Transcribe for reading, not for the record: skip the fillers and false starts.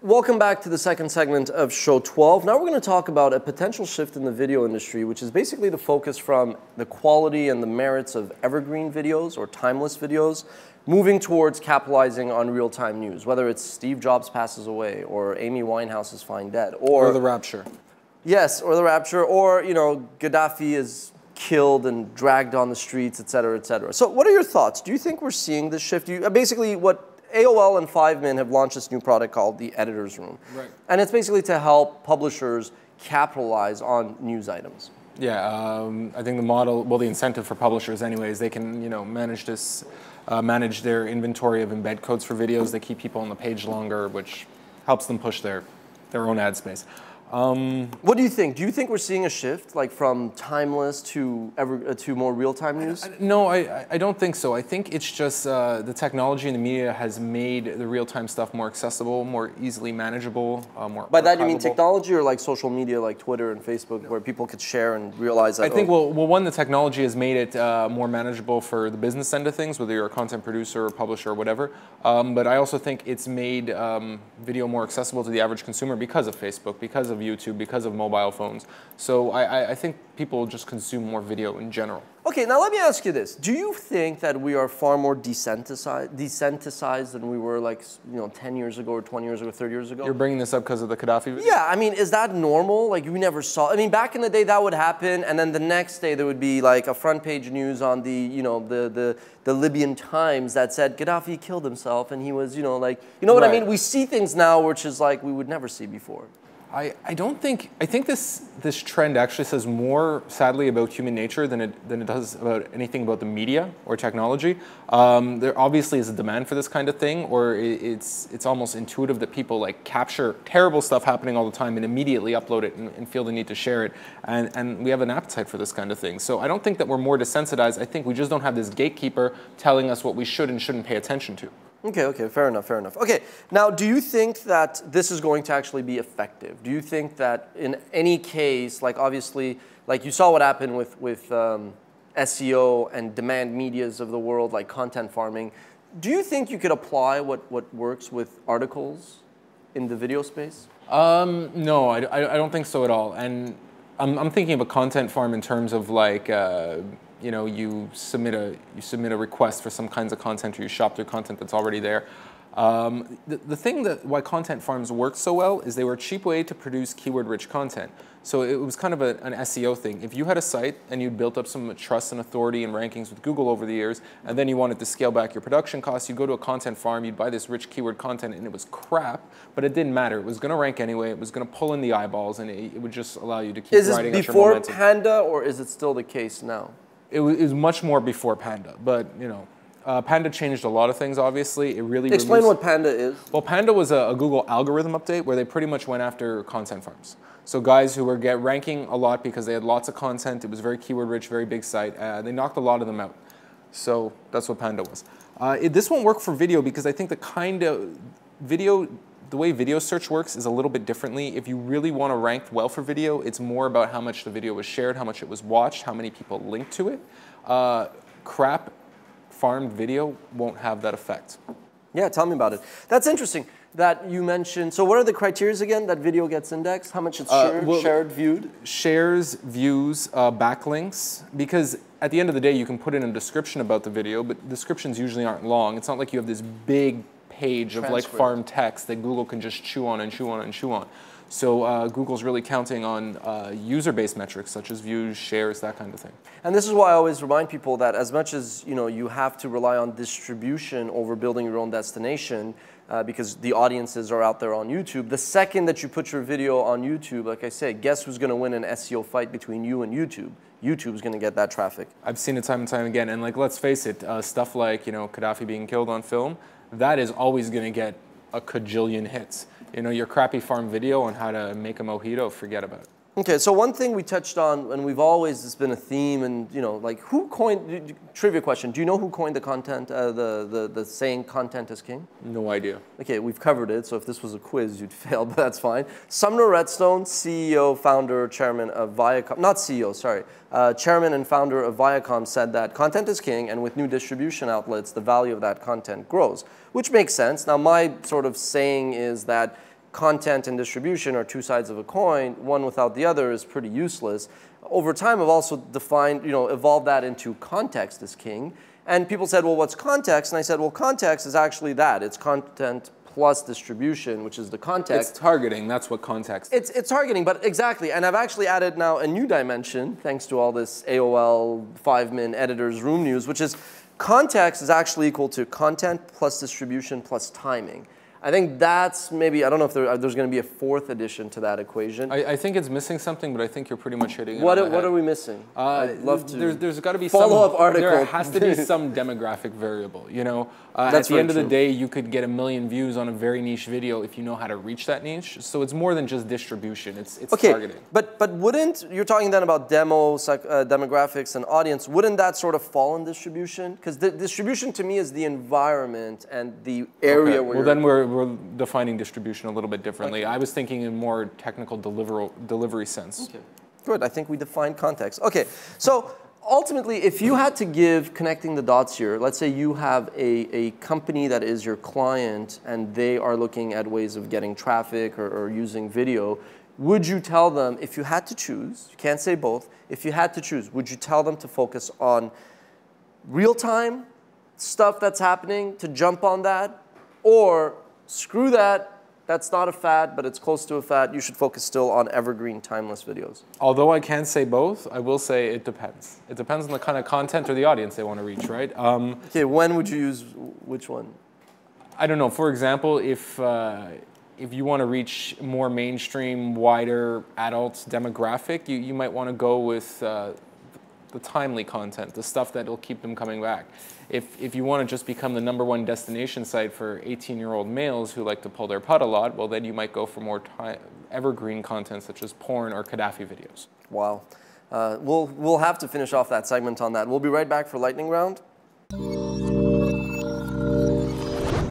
Welcome back to the second segment of Show 12. Now we're going to talk about a potential shift in the video industry, which is basically the focus from the quality and the merits of evergreen videos or timeless videos, moving towards capitalizing on real-time news, whether it's Steve Jobs passes away or Amy Winehouse is found dead. Or the rapture. Yes, or the rapture, or, you know, Gaddafi is killed and dragged on the streets, et cetera, et cetera. So what are your thoughts? Do you think we're seeing this shift? Basically, what AOL and 5min have launched this new product called the Editor's Room. Right. And it's basically to help publishers capitalize on news items. Yeah, I think the model, well, the incentive for publishers anyways, they can, you know, manage this, manage their inventory of embed codes for videos. They keep people on the page longer, which helps them push their own ad space. What do you think? Do you think we're seeing a shift, like from timeless to more real-time news? No, I don't think so. I think it's just the technology and the media has made the real-time stuff more accessible, more easily manageable, more By that you mean technology or like social media like Twitter and Facebook where people could share and realize that? I think, well, one, the technology has made it more manageable for the business end of things, whether you're a content producer or publisher or whatever. But I also think it's made video more accessible to the average consumer because of Facebook, because of YouTube, because of mobile phones. So I think people just consume more video in general. Okay, now let me ask you this. Do you think that we are far more desensitized than we were like, 10 years ago or 20 years ago, 30 years ago? You're bringing this up because of the Gaddafi video? Yeah, I mean, is that normal? Like, we never saw, I mean, back in the day that would happen, and then the next day there would be like a front page news on the, the Libyan Times that said Gaddafi killed himself and he was, what I mean? We see things now which is like we would never see before. I think this trend actually says more, sadly, about human nature than it does about anything about the media or technology. There obviously is a demand for this kind of thing, or it's almost intuitive that people like capture terrible stuff happening all the time and immediately upload it and feel the need to share it. And we have an appetite for this kind of thing. So I don't think that we're more desensitized. I think we just don't have this gatekeeper telling us what we should and shouldn't pay attention to. Okay, fair enough. Okay, now do you think that this is going to actually be effective? Do you think that in any case, like obviously, like you saw what happened with SEO and demand medias of the world, like content farming, do you think you could apply what works with articles in the video space? No, I don't think so at all. And I'm thinking of a content farm in terms of like, you submit a request for some kinds of content, or you shop through content that's already there. The thing why content farms work so well is they were a cheap way to produce keyword-rich content. So it was kind of an SEO thing. If you had a site and you'd built up some trust and authority and rankings with Google over the years, and then you wanted to scale back your production costs, you'd go to a content farm, you'd buy this rich keyword content, and it was crap, but it didn't matter. It was going to rank anyway. It was going to pull in the eyeballs, and it would just allow you to keep riding at your momentum. Is this before Panda, or is it still the case now? It was much more before Panda, but Panda changed a lot of things, obviously. It really Explain what Panda is. Well, Panda was a Google algorithm update where they pretty much went after content farms. So guys who were ranking a lot because they had lots of content, it was very keyword rich, very big site, they knocked a lot of them out. So that's what Panda was. This won't work for video because I think the way video search works is a little bit differently. If you really want to rank well for video, it's more about how much the video was shared, how much it was watched, how many people linked to it. Crap farmed video won't have that effect. Yeah, tell me about it. That's interesting that you mentioned. So what are the criteria again that video gets indexed? How much it's shared, viewed? Shares, views, backlinks. Because at the end of the day, you can put in a description about the video, but descriptions usually aren't long. It's not like you have this big page of like farm text that Google can just chew on and chew on and chew on. So Google's really counting on user-based metrics such as views, shares, that kind of thing. And this is why I always remind people that as much as you have to rely on distribution over building your own destination, because the audiences are out there on YouTube, the second that you put your video on YouTube, like I say, guess who's going to win an SEO fight between you and YouTube? YouTube's going to get that traffic. I've seen it time and time again, and like let's face it, stuff like Gaddafi being killed on film, that is always going to get a cajillion hits. Your crappy farm video on how to make a mojito, forget about it. Okay, so one thing we touched on, and we've always, it's been a theme, and like who coined, trivia question, do you know who coined the content, the saying content is king? No idea. Okay, we've covered it, so if this was a quiz, you'd fail, but that's fine. Sumner Redstone, CEO, founder, chairman of Viacom, not CEO, sorry, chairman and founder of Viacom said that content is king, and with new distribution outlets, the value of that content grows, which makes sense. Now, my sort of saying is that content and distribution are two sides of a coin. One without the other is pretty useless. Over time, I've also defined, evolved that into context is king. And people said, well, what's context? And I said, well, context is actually that. It's content plus distribution, which is the context. It's targeting, that's what context is. It's targeting, but exactly. And I've actually added now a new dimension, thanks to all this AOL 5-min editor's room news, which is context is actually equal to content plus distribution plus timing. I think that's maybe, I don't know if there's going to be a fourth addition to that equation. I think it's missing something, but I think you're pretty much hitting it What on the head. are we missing? I'd love to. There's got to be follow-up article. There has to be some demographic variable. At the end of the day, you could get 1 million views on a very niche video if you know how to reach that niche. So it's more than just distribution. It's targeting. But wouldn't, you're talking then about demographics and audience, wouldn't that sort of fall in distribution? Because the distribution to me is the environment and the area where then we're defining distribution a little bit differently. I was thinking in more technical delivery sense. Okay. Good, I think we defined context. Okay, so ultimately, if you had to give, connecting the dots here, let's say you have a company that is your client and they are looking at ways of getting traffic or using video, would you tell them, if you had to choose, you can't say both, if you had to choose, would you tell them to focus on real-time stuff that's happening, to jump on that, or screw that, that's not a fad, but it's close to a fad, you should focus still on evergreen, timeless videos? Although I can't say both, I will say it depends. It depends on the kind of content or the audience they want to reach, right? Okay, when would you use which one? I don't know. For example, if you want to reach more mainstream, wider adult demographic, you might want to go with the timely content, the stuff that will keep them coming back. If you want to just become the #1 destination site for 18-year-old males who like to pull their putt a lot, well, then you might go for more evergreen content such as porn or Gaddafi videos. Wow. We'll have to finish off that segment on that. We'll be right back for Lightning Round.